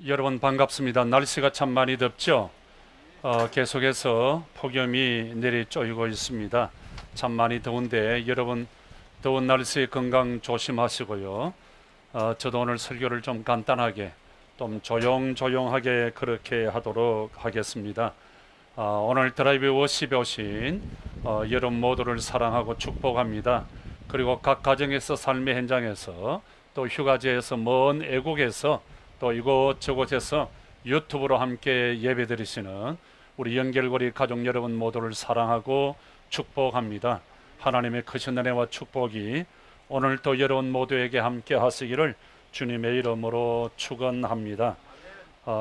여러분 반갑습니다. 날씨가 참 많이 덥죠? 계속해서 폭염이 내리쪼이고 있습니다. 참 많이 더운데 여러분 더운 날씨에 건강 조심하시고요. 저도 오늘 설교를 좀 간단하게 좀 조용조용하게 그렇게 하도록 하겠습니다. 오늘 드라이브 워십에 오신 여러분 모두를 사랑하고 축복합니다. 그리고 각 가정에서 삶의 현장에서 또 휴가지에서 먼 애국에서 또 이곳저곳에서 유튜브로 함께 예배드리시는 우리 연결고리 가족 여러분 모두를 사랑하고 축복합니다. 하나님의 크신 은혜와 축복이 오늘 또 여러분 모두에게 함께 하시기를 주님의 이름으로 축원합니다.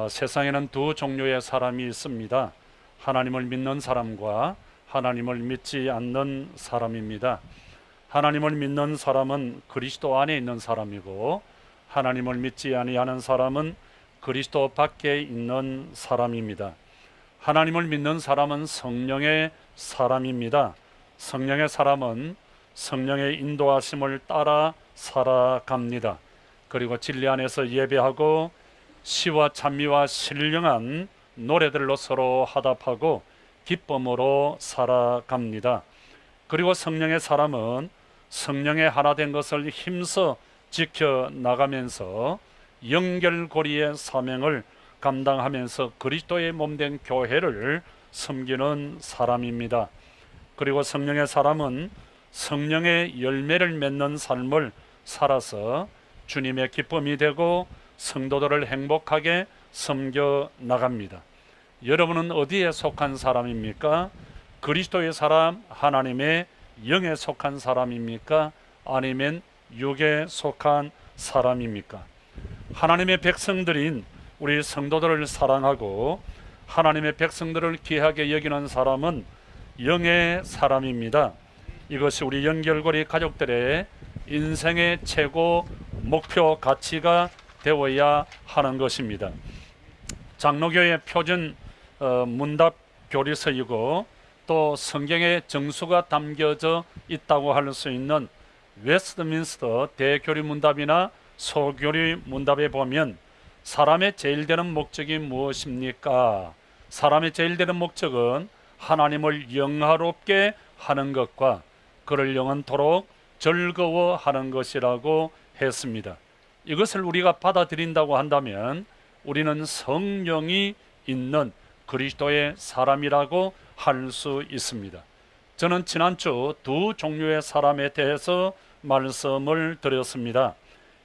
세상에는 두 종류의 사람이 있습니다. 하나님을 믿는 사람과 하나님을 믿지 않는 사람입니다. 하나님을 믿는 사람은 그리스도 안에 있는 사람이고 하나님을 믿지 아니하는 사람은 그리스도 밖에 있는 사람입니다. 하나님을 믿는 사람은 성령의 사람입니다. 성령의 사람은 성령의 인도하심을 따라 살아갑니다. 그리고 진리 안에서 예배하고 시와 찬미와 신령한 노래들로 서로 화답하고 기쁨으로 살아갑니다. 그리고 성령의 사람은 성령의 하나 된 것을 힘써 지켜나가면서 연결고리의 사명을 감당하면서 그리스도의 몸된 교회를 섬기는 사람입니다. 그리고 성령의 사람은 성령의 열매를 맺는 삶을 살아서 주님의 기쁨이 되고 성도들을 행복하게 섬겨 나갑니다. 여러분은 어디에 속한 사람입니까? 그리스도의 사람, 하나님의 영에 속한 사람입니까? 아니면 육에 속한 사람입니까? 하나님의 백성들인 우리 성도들을 사랑하고 하나님의 백성들을 귀하게 여기는 사람은 영의 사람입니다. 이것이 우리 연결고리 가족들의 인생의 최고 목표 가치가 되어야 하는 것입니다. 장로교의 표준 문답 교리서이고 또 성경의 정수가 담겨져 있다고 할 수 있는 웨스트민스터 대교리 문답이나 소교리 문답에 보면 사람의 제일 되는 목적이 무엇입니까? 사람의 제일 되는 목적은 하나님을 영화롭게 하는 것과 그를 영원토록 즐거워하는 것이라고 했습니다. 이것을 우리가 받아들인다고 한다면 우리는 성령이 있는 그리스도의 사람이라고 할 수 있습니다. 저는 지난주 두 종류의 사람에 대해서 말씀을 드렸습니다.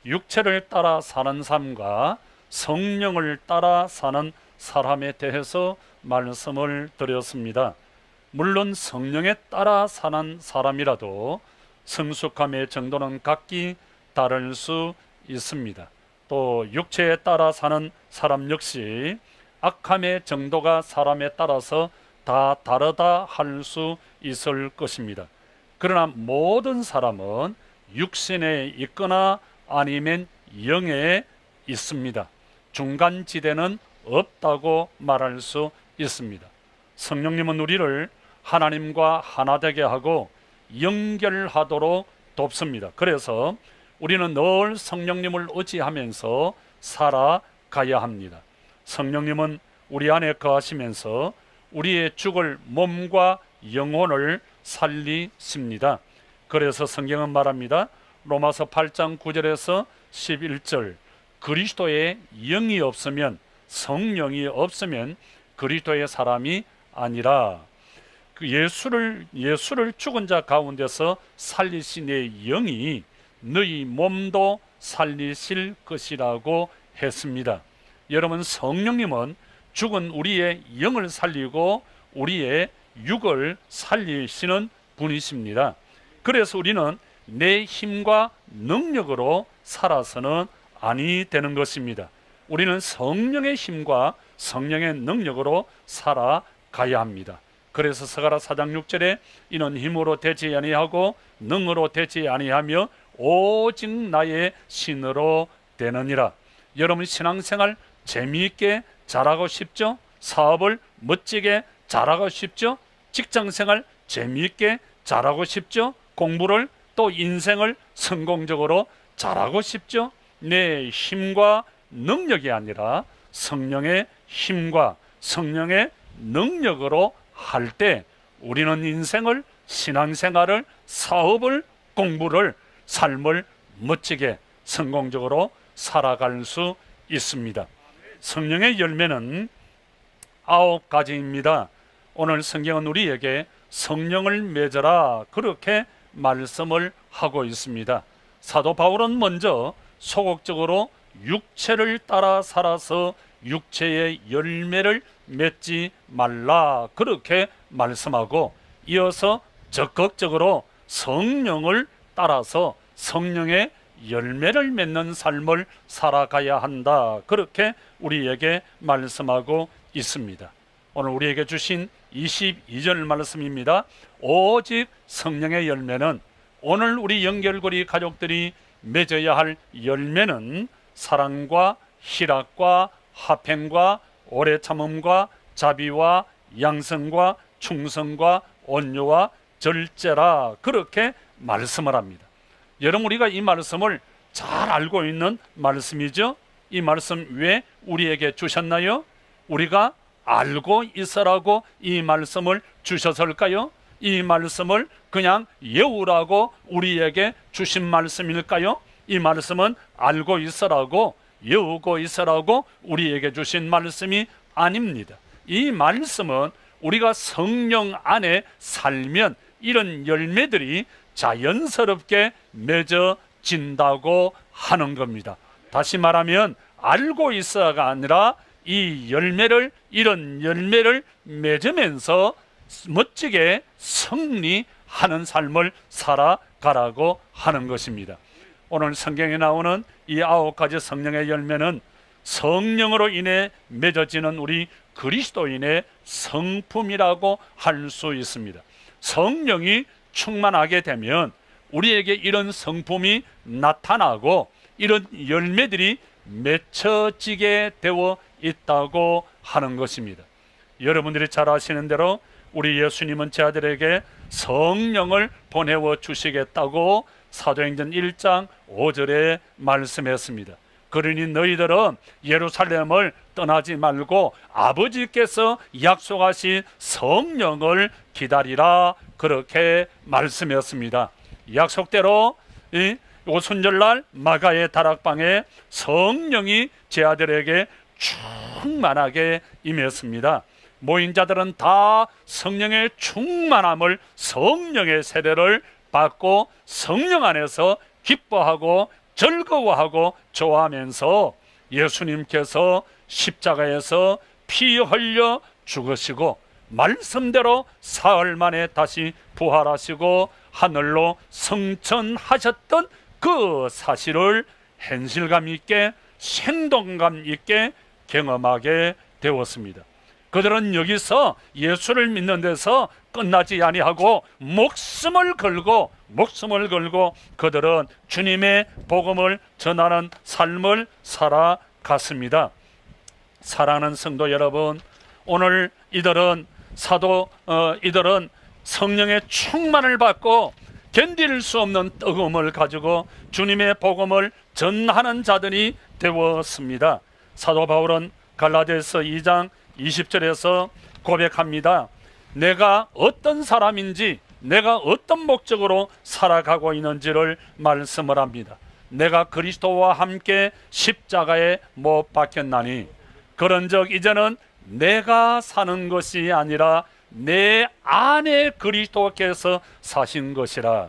육체를 따라 사는 삶과 성령을 따라 사는 사람에 대해서 말씀을 드렸습니다. 물론 성령에 따라 사는 사람이라도 성숙함의 정도는 각기 다를 수 있습니다. 또 육체에 따라 사는 사람 역시 악함의 정도가 사람에 따라서 다 다르다 할 수 있을 것입니다. 그러나 모든 사람은 육신에 있거나 아니면 영에 있습니다. 중간지대는 없다고 말할 수 있습니다. 성령님은 우리를 하나님과 하나 되게 하고 연결하도록 돕습니다. 그래서 우리는 늘 성령님을 의지하면서 살아가야 합니다. 성령님은 우리 안에 거하시면서 우리의 죽을 몸과 영혼을 살리십니다. 그래서 성경은 말합니다. 로마서 8장 9절에서 11절 그리스도의 영이 없으면 성령이 없으면 그리스도의 사람이 아니라 그 예수를 죽은 자 가운데서 살리신 의 영이 너희 몸도 살리실 것이라고 했습니다. 여러분 성령님은 죽은 우리의 영을 살리고 우리의 육을 살리시는 분이십니다. 그래서 우리는 내 힘과 능력으로 살아서는 아니 되는 것입니다. 우리는 성령의 힘과 성령의 능력으로 살아가야 합니다. 그래서 스가랴 4장 6절에 이는 힘으로 되지 아니하고 능으로 되지 아니하며 오직 나의 신으로 되느니라. 여러분 신앙생활 재미있게 잘하고 싶죠? 사업을 멋지게 잘하고 싶죠? 직장생활 재미있게 잘하고 싶죠? 공부를 또 인생을 성공적으로 잘하고 싶죠? 내 힘과 능력이 아니라 성령의 힘과 성령의 능력으로 할 때 우리는 인생을, 신앙생활을, 사업을, 공부를, 삶을 멋지게 성공적으로 살아갈 수 있습니다. 성령의 열매는 9가지입니다. 오늘 성경은 우리에게 성령을 맺어라 그렇게 말씀을 하고 있습니다. 사도 바울은 먼저 소극적으로 육체를 따라 살아서 육체의 열매를 맺지 말라 그렇게 말씀하고, 이어서 적극적으로 성령을 따라서 성령의 열매를 맺는 삶을 살아가야 한다 그렇게 우리에게 말씀하고 있습니다. 오늘 우리에게 주신 22절 말씀입니다. 오직 성령의 열매는, 오늘 우리 연결고리 가족들이 맺어야 할 열매는 사랑과 희락과 화평과 오래 참음과 자비와 양성과 충성과 온유와 절제라 그렇게 말씀을 합니다. 여러분, 우리가 이 말씀을 잘 알고 있는 말씀이죠. 이 말씀 왜 우리에게 주셨나요? 우리가 알고 있으라고 이 말씀을 주셨을까요? 이 말씀을 그냥 외우라고 우리에게 주신 말씀일까요? 이 말씀은 알고 있으라고, 외우고 있으라고 우리에게 주신 말씀이 아닙니다. 이 말씀은 우리가 성령 안에 살면 이런 열매들이 자연스럽게 맺어진다고 하는 겁니다. 다시 말하면 알고 있어가 아니라 이 열매를, 이런 열매를 맺으면서 멋지게 승리하는 삶을 살아가라고 하는 것입니다. 오늘 성경에 나오는 이 9가지 성령의 열매는 성령으로 인해 맺어지는 우리 그리스도인의 성품이라고 할 수 있습니다. 성령이 충만하게 되면 우리에게 이런 성품이 나타나고 이런 열매들이 맺혀지게 되어 있다고 하는 것입니다. 여러분들이 잘 아시는 대로 우리 예수님은 제 아들에게 성령을 보내어 주시겠다고 사도행전 1장 5절에 말씀했습니다. 그러니 너희들은 예루살렘을 떠나지 말고 아버지께서 약속하신 성령을 기다리라 그렇게 말씀했습니다. 약속대로 오순절날 마가의 다락방에 성령이 제 아들에게 충만하게 임했습니다. 모인 자들은 다 성령의 충만함을, 성령의 세례를 받고 성령 안에서 기뻐하고 즐거워하고 좋아하면서 예수님께서 십자가에서 피 흘려 죽으시고 말씀대로 사흘 만에 다시 부활하시고 하늘로 승천하셨던 그 사실을 현실감 있게, 생동감 있게 경험하게 되었습니다. 그들은 여기서 예수를 믿는 데서 끝나지 아니하고 목숨을 걸고 그들은 주님의 복음을 전하는 삶을 살아갔습니다. 사랑하는 성도 여러분, 오늘 이들은 이들은 성령의 충만을 받고 견딜 수 없는 뜨거움을 가지고 주님의 복음을 전하는 자들이 되었습니다. 사도 바울은 갈라디아서 2장 20절에서 고백합니다. 내가 어떤 사람인지, 내가 어떤 목적으로 살아가고 있는지를 말씀을 합니다. 내가 그리스도와 함께 십자가에 못 박혔나니 그런즉 이제는 내가 사는 것이 아니라 내 안에 그리스도께서 사신 것이라.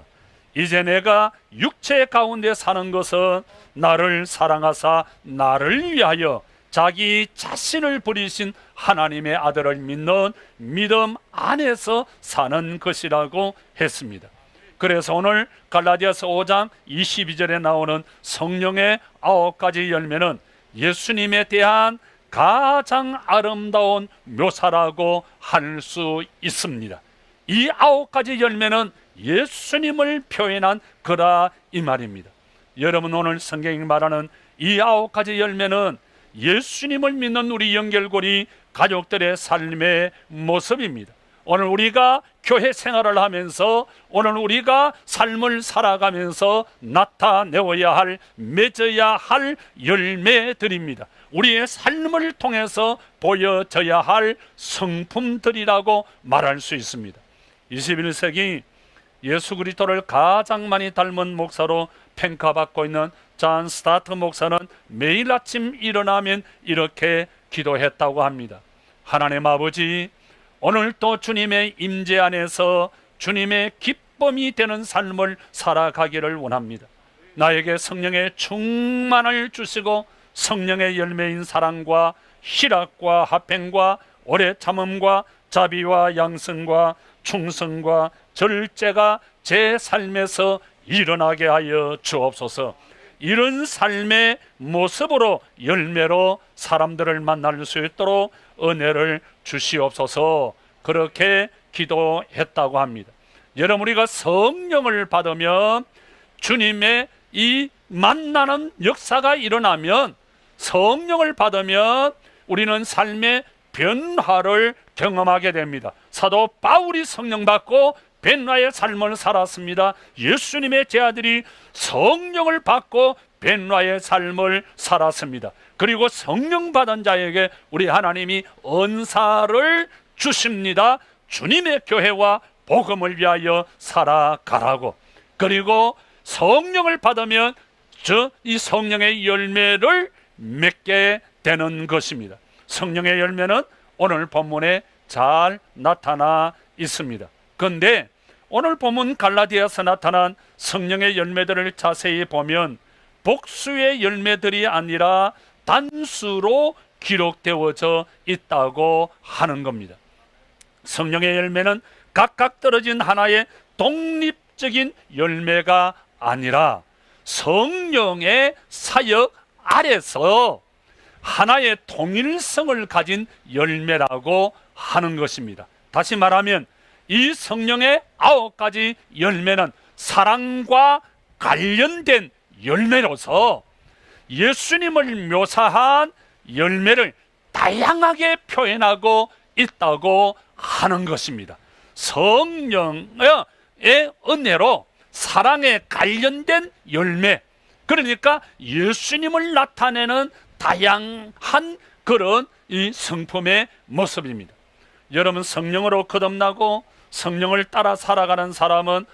이제 내가 육체 가운데 사는 것은 나를 사랑하사 나를 위하여 자기 자신을 버리신 하나님의 아들을 믿는 믿음 안에서 사는 것이라고 했습니다. 그래서 오늘 갈라디아서 5장 22절에 나오는 성령의 9가지 열매는 예수님에 대한 가장 아름다운 묘사라고 할 수 있습니다. 이 9가지 열매는 예수님을 표현한 거라 이 말입니다. 여러분, 오늘 성경이 말하는 이 9가지 열매는 예수님을 믿는 우리 연결고리 가족들의 삶의 모습입니다. 오늘 우리가 교회 생활을 하면서 오늘 우리가 삶을 살아가면서 나타내어야 할, 맺어야 할 열매들입니다. 우리의 삶을 통해서 보여져야 할 성품들이라고 말할 수 있습니다. 21세기 예수 그리스도를 가장 많이 닮은 목사로 평가받고 있는 존 스타트 목사는 매일 아침 일어나면 이렇게 기도했다고 합니다. 하나님 아버지, 오늘도 주님의 임재 안에서 주님의 기쁨이 되는 삶을 살아가기를 원합니다. 나에게 성령의 충만을 주시고 성령의 열매인 사랑과 희락과 화평과 오래 참음과 자비와 양성과 충성과 절제가 제 삶에서 일어나게 하여 주옵소서. 이런 삶의 모습으로 열매로 사람들을 만날 수 있도록 은혜를 주시옵소서. 그렇게 기도했다고 합니다. 여러분, 우리가 성령을 받으면 주님의 이 만나는 역사가 일어나면, 성령을 받으면 우리는 삶의 변화를 경험하게 됩니다. 사도 바울이 성령 받고 변화의 삶을 살았습니다. 예수님의 제자들이 성령을 받고 변화의 삶을 살았습니다. 그리고 성령 받은 자에게 우리 하나님이恩사를 주십니다. 주님의 교회와 복음을 위하여 살아가라고. 그리고 성령을 받으면 이 성령의 열매를 맺게 되는 것입니다. 성령의 열매는 오늘 본문에 잘 나타나 있습니다. 그런데 오늘 본문 갈라디아서 나타난 성령의 열매들을 자세히 보면 복수의 열매들이 아니라 단수로 기록되어져 있다고 하는 겁니다. 성령의 열매는 각각 떨어진 하나의 독립적인 열매가 아니라 성령의 사역 아래서 하나의 통일성을 가진 열매라고 하는 것입니다. 다시 말하면 이 성령의 9가지 열매는 사랑과 관련된 열매로서 예수님을 묘사한 열매를 다양하게 표현하고 있다고 하는 것입니다. 성령의 은혜로 사랑에 관련된 열매, 그러니까 예수님을 나타내는 다양한 그런 이 성품의 모습입니다. 여러분, 성령으로 거듭나고 성령을 따라 살아가는 사람은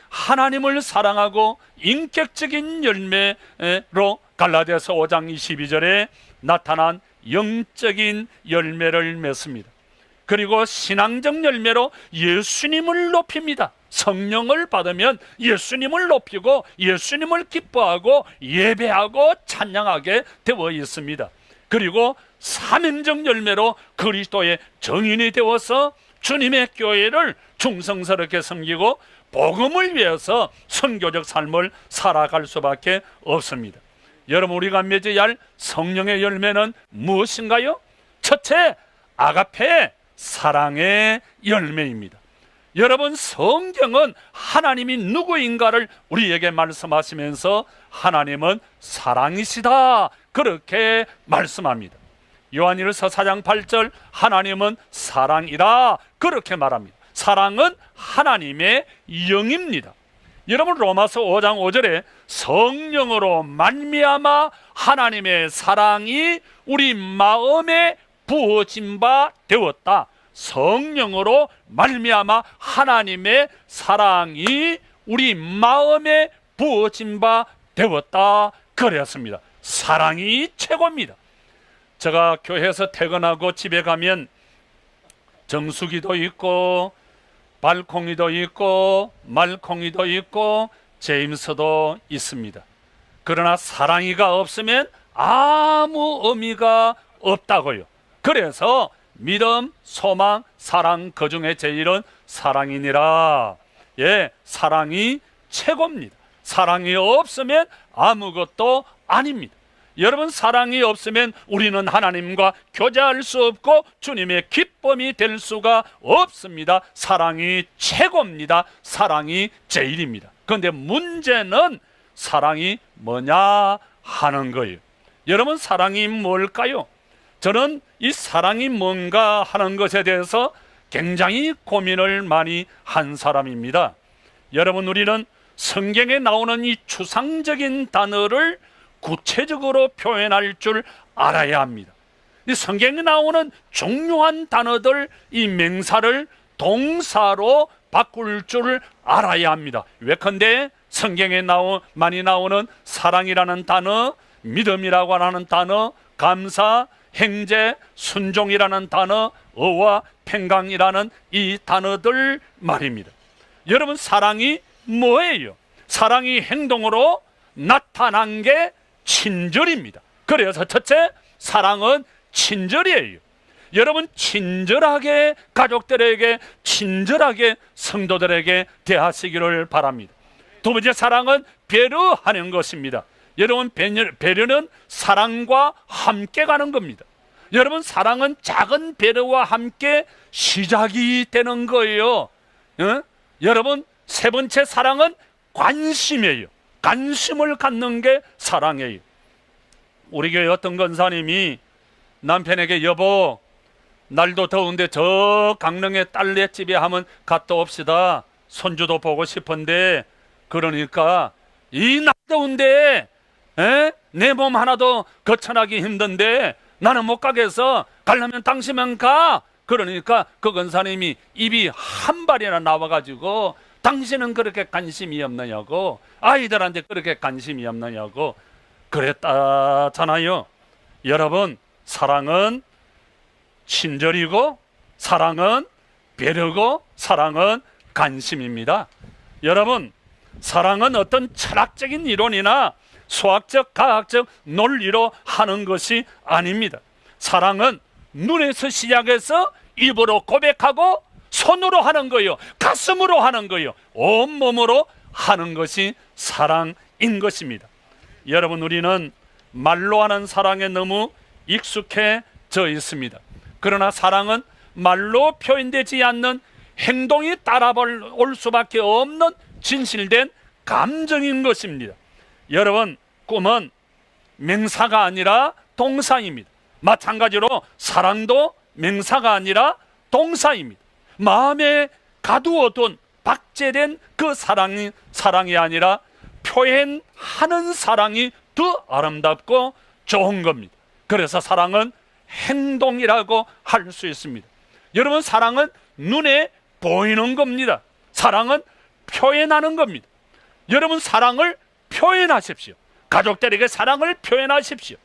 하나님을 사랑하고 인격적인 열매로 갈라디아서 5장 22절에 나타난 영적인 열매를 맺습니다. 그리고 신앙적 열매로 예수님을 높입니다. 성령을 받으면 예수님을 높이고 예수님을 기뻐하고 예배하고 찬양하게 되어 있습니다. 그리고 사명적 열매로 그리스도의 정인이 되어서 주님의 교회를 충성스럽게 섬기고 복음을 위해서 선교적 삶을 살아갈 수밖에 없습니다. 여러분, 우리가 맺어야 할 성령의 열매는 무엇인가요? 첫째, 아가페, 사랑의 열매입니다. 여러분, 성경은 하나님이 누구인가를 우리에게 말씀하시면서 하나님은 사랑이시다, 그렇게 말씀합니다. 요한일서 4장 8절 하나님은 사랑이라, 그렇게 말합니다. 사랑은 하나님의 영입니다. 여러분, 로마서 5장 5절에 성령으로 말미암아 하나님의 사랑이 우리 마음에 부어진 바 되었다. 성령으로 말미암아 하나님의 사랑이 우리 마음에 부어진 바 되었다, 그랬습니다. 사랑이 최고입니다. 제가 교회에서 퇴근하고 집에 가면 정수기도 있고 발콩이도 있고 말콩이도 있고 제임스도 있습니다. 그러나 사랑이가 없으면 아무 의미가 없다고요. 그래서 믿음, 소망, 사랑, 그 중에 제일은 사랑이니라. 예, 사랑이 최고입니다. 사랑이 없으면 아무것도 아닙니다. 여러분, 사랑이 없으면 우리는 하나님과 교제할 수 없고 주님의 기쁨이 될 수가 없습니다. 사랑이 최고입니다. 사랑이 제일입니다. 그런데 문제는 사랑이 뭐냐 하는 거예요. 여러분, 사랑이 뭘까요? 저는 이 사랑이 뭔가 하는 것에 대해서 굉장히 고민을 많이 한 사람입니다. 여러분, 우리는 성경에 나오는 이 추상적인 단어를 구체적으로 표현할 줄 알아야 합니다. 이 성경에 나오는 중요한 단어들, 이 명사를 동사로 바꿀 줄 알아야 합니다. 예컨대 성경에 많이 나오는 사랑이라는 단어, 믿음이라고 하는 단어, 감사, 행제, 순종이라는 단어, 의와 평강이라는 이 단어들 말입니다. 여러분, 사랑이 뭐예요? 사랑이 행동으로 나타난 게 친절입니다. 그래서 첫째, 사랑은 친절이에요. 여러분, 친절하게 가족들에게, 친절하게 성도들에게 대하시기를 바랍니다. 두 번째, 사랑은 배려하는 것입니다. 여러분, 배려는 사랑과 함께 가는 겁니다. 여러분, 사랑은 작은 배려와 함께 시작이 되는 거예요. 여러분, 세 번째, 사랑은 관심이에요. 관심을 갖는 게 사랑이에요. 우리 교회 어떤 권사님이 남편에게, 여보, 날도 더운데 저 강릉에 딸네 집에 한번 갔다 옵시다. 손주도 보고 싶은데, 그러니까 이 날 더운데 내 몸 하나도 거쳐나기 힘든데 나는 못 가겠어. 가려면 당신만 가. 그러니까 그 권사님이 입이 한 발이나 나와가지고, 당신은 그렇게 관심이 없느냐고, 아이들한테 그렇게 관심이 없느냐고 그랬다잖아요. 여러분, 사랑은 친절이고, 사랑은 배려고, 사랑은 관심입니다. 여러분, 사랑은 어떤 철학적인 이론이나 수학적, 과학적 논리로 하는 것이 아닙니다. 사랑은 눈에서 시작해서 입으로 고백하고 손으로 하는 거예요. 가슴으로 하는 거예요. 온몸으로 하는 것이 사랑인 것입니다. 여러분, 우리는 말로 하는 사랑에 너무 익숙해져 있습니다. 그러나 사랑은 말로 표현되지 않는 행동이 따라올 수밖에 없는 진실된 감정인 것입니다. 여러분, 꿈은 명사가 아니라 동사입니다. 마찬가지로 사랑도 명사가 아니라 동사입니다. 마음에 가두어둔 박제된 그 사랑이 아니라 표현하는 사랑이 더 아름답고 좋은 겁니다. 그래서 사랑은 행동이라고 할 수 있습니다. 여러분, 사랑은 눈에 보이는 겁니다. 사랑은 표현하는 겁니다. 여러분, 사랑을 표현하십시오. 가족들에게 사랑을 표현하십시오.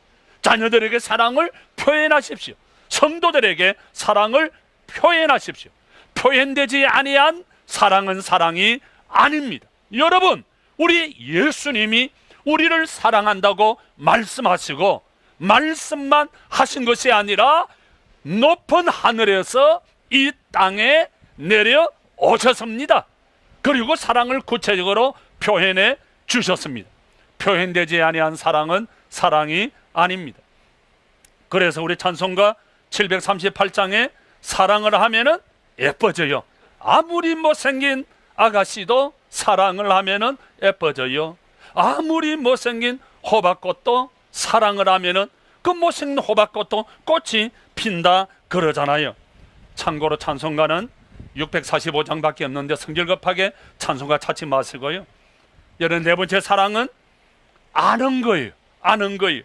자녀들에게 사랑을 표현하십시오. 성도들에게 사랑을 표현하십시오. 표현되지 아니한 사랑은 사랑이 아닙니다. 여러분, 우리 예수님이 우리를 사랑한다고 말씀하시고, 말씀만 하신 것이 아니라 높은 하늘에서 이 땅에 내려오셨습니다. 그리고 사랑을 구체적으로 표현해 주셨습니다. 표현되지 아니한 사랑은 사랑이 아닙니다. 그래서 우리 찬송가 738장에 사랑을 하면은 예뻐져요. 아무리 못생긴 아가씨도 사랑을 하면은 예뻐져요. 아무리 못생긴 호박꽃도 사랑을 하면은 그 못생긴 호박꽃도 꽃이 핀다 그러잖아요. 참고로 찬송가는 645장밖에 없는데 성질 급하게 찬송가 찾지 마시고요. 여러분, 네 번째 사랑은 아는 거예요. 아는 거예요.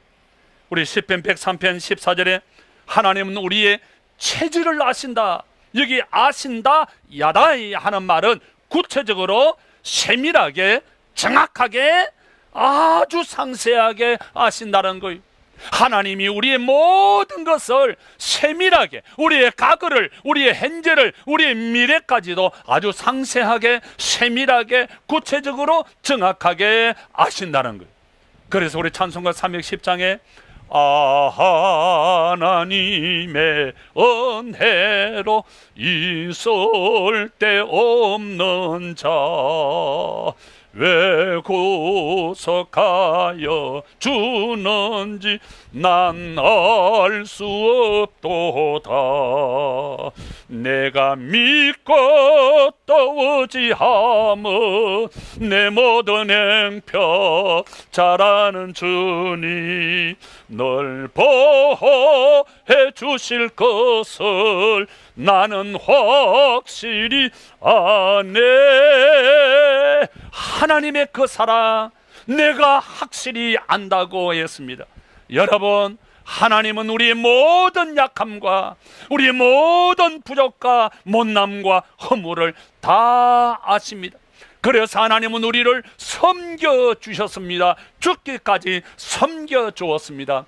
우리 시편 103편 14절에 하나님은 우리의 체질을 아신다. 여기 아신다, 야다이 하는 말은 구체적으로 세밀하게, 정확하게, 아주 상세하게 아신다는 거예요. 하나님이 우리의 모든 것을 세밀하게, 우리의 과거를, 우리의 현재를, 우리의 미래까지도 아주 상세하게, 세밀하게, 구체적으로 정확하게 아신다는 거예요. 그래서 우리 찬송가 310장에 하나님의 은혜로 있을 데 없는 자 왜 구속하여 주는지 난 알 수 없도다. 내가 믿고 또 의지함은 내 모든 행편 잘 아는 주님 널 보호해 주실 것을 나는 확실히 아네. 하나님의 그 사랑 내가 확실히 안다고 했습니다. 여러분, 하나님은 우리의 모든 약함과 우리의 모든 부족과 못남과 허물을 다 아십니다. 그래서 하나님은 우리를 섬겨주셨습니다. 죽기까지 섬겨주었습니다.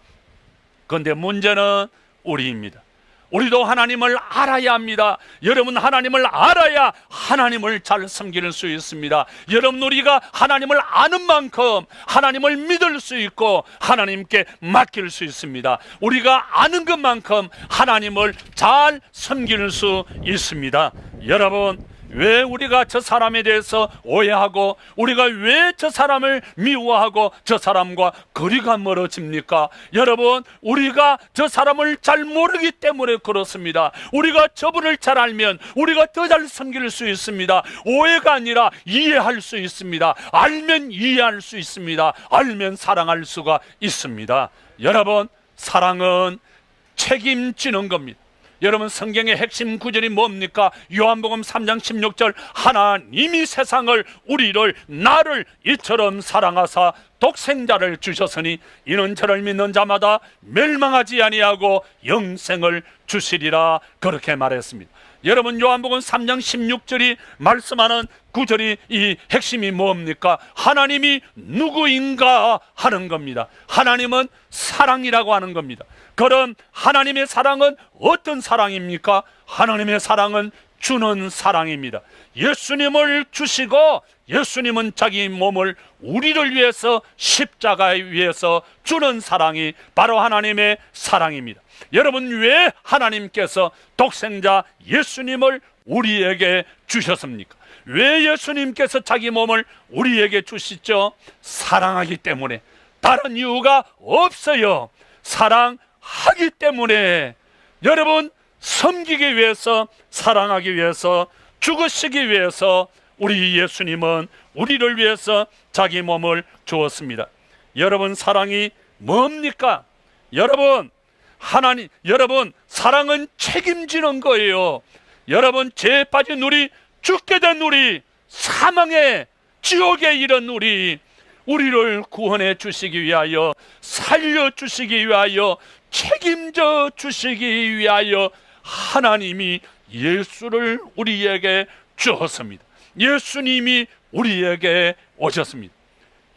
그런데 문제는 우리입니다. 우리도 하나님을 알아야 합니다. 여러분, 하나님을 알아야 하나님을 잘 섬길 수 있습니다. 여러분, 우리가 하나님을 아는 만큼 하나님을 믿을 수 있고 하나님께 맡길 수 있습니다. 우리가 아는 것만큼 하나님을 잘 섬길 수 있습니다. 여러분, 왜 우리가 저 사람에 대해서 오해하고 우리가 왜 저 사람을 미워하고 저 사람과 거리가 멀어집니까? 여러분, 우리가 저 사람을 잘 모르기 때문에 그렇습니다. 우리가 저분을 잘 알면 우리가 더 잘 섬길 수 있습니다. 오해가 아니라 이해할 수 있습니다. 알면 이해할 수 있습니다. 알면 사랑할 수가 있습니다. 여러분, 사랑은 책임지는 겁니다. 여러분, 성경의 핵심 구절이 뭡니까? 요한복음 3장 16절 하나님이 세상을 우리를 나를 이처럼 사랑하사 독생자를 주셨으니 이는 저를 믿는 자마다 멸망하지 아니하고 영생을 주시리라, 그렇게 말했습니다. 여러분, 요한복음 3장 16절이 말씀하는 구절이 이 핵심이 뭡니까? 하나님이 누구인가 하는 겁니다. 하나님은 사랑이라고 하는 겁니다. 그럼 하나님의 사랑은 어떤 사랑입니까? 하나님의 사랑은 주는 사랑입니다. 예수님을 주시고 예수님은 자기 몸을 우리를 위해서 십자가에 위해서 주는 사랑이 바로 하나님의 사랑입니다. 여러분, 왜 하나님께서 독생자 예수님을 우리에게 주셨습니까? 왜 예수님께서 자기 몸을 우리에게 주시죠? 사랑하기 때문에. 다른 이유가 없어요. 사랑하기 때문에. 여러분, 섬기기 위해서, 사랑하기 위해서, 죽으시기 위해서 우리 예수님은 우리를 위해서 자기 몸을 주었습니다. 여러분, 사랑이 뭡니까? 여러분, 사랑은 책임지는 거예요. 여러분, 죄에 빠진 우리, 죽게 된 우리, 사망의 지옥에 이른 우리를 구원해 주시기 위하여, 살려 주시기 위하여, 책임져 주시기 위하여 하나님이 예수를 우리에게 주었습니다. 예수님이 우리에게 오셨습니다.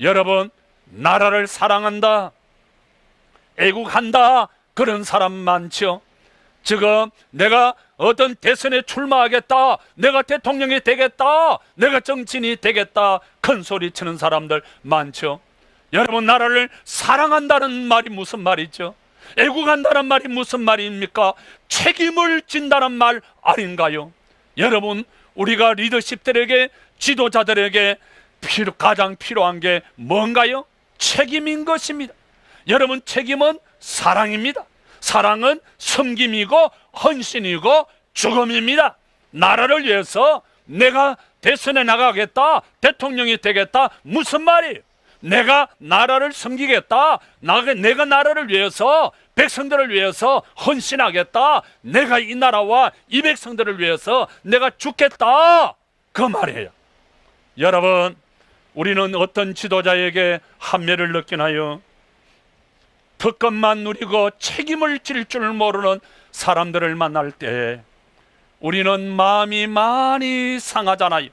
여러분, 나라를 사랑한다, 애국한다, 그런 사람 많죠. 지금 내가 어떤 대선에 출마하겠다, 내가 대통령이 되겠다, 내가 정치인이 되겠다, 큰 소리 치는 사람들 많죠. 여러분, 나라를 사랑한다는 말이 무슨 말이죠? 애국한다는 말이 무슨 말입니까? 책임을 진다는 말 아닌가요? 여러분, 우리가 리더십들에게, 지도자들에게 가장 필요한 게 뭔가요? 책임인 것입니다. 여러분, 책임은 사랑입니다. 사랑은 섬김이고 헌신이고 죽음입니다. 나라를 위해서 내가 대선에 나가겠다, 대통령이 되겠다, 무슨 말이에요? 내가 나라를 섬기겠다, 내가 나라를 위해서, 백성들을 위해서 헌신하겠다, 내가 이 나라와 이 백성들을 위해서 내가 죽겠다, 그 말이에요. 여러분, 우리는 어떤 지도자에게 한매를 느끼나요? 특권만 누리고 책임을 질 줄 모르는 사람들을 만날 때 우리는 마음이 많이 상하잖아요.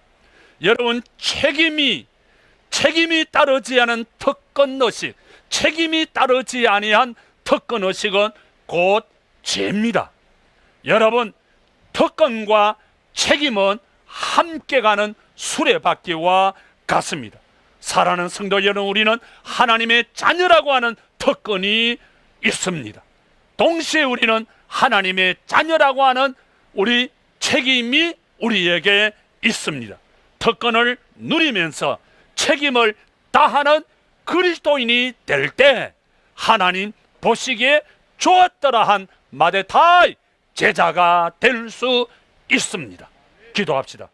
여러분, 책임이 따르지 않은 특권의식, 책임이 따르지 아니한 특권의식은 곧 죄입니다. 여러분, 특권과 책임은 함께 가는 수레바퀴와 같습니다. 사랑하는 성도 여러분, 우리는 하나님의 자녀라고 하는 특권이 있습니다. 동시에 우리는 하나님의 자녀라고 하는 우리 책임이 우리에게 있습니다. 특권을 누리면서 책임을 다하는 그리스도인이 될 때 하나님 보시기에 좋았더라 한 마데타이 제자가 될 수 있습니다. 기도합시다.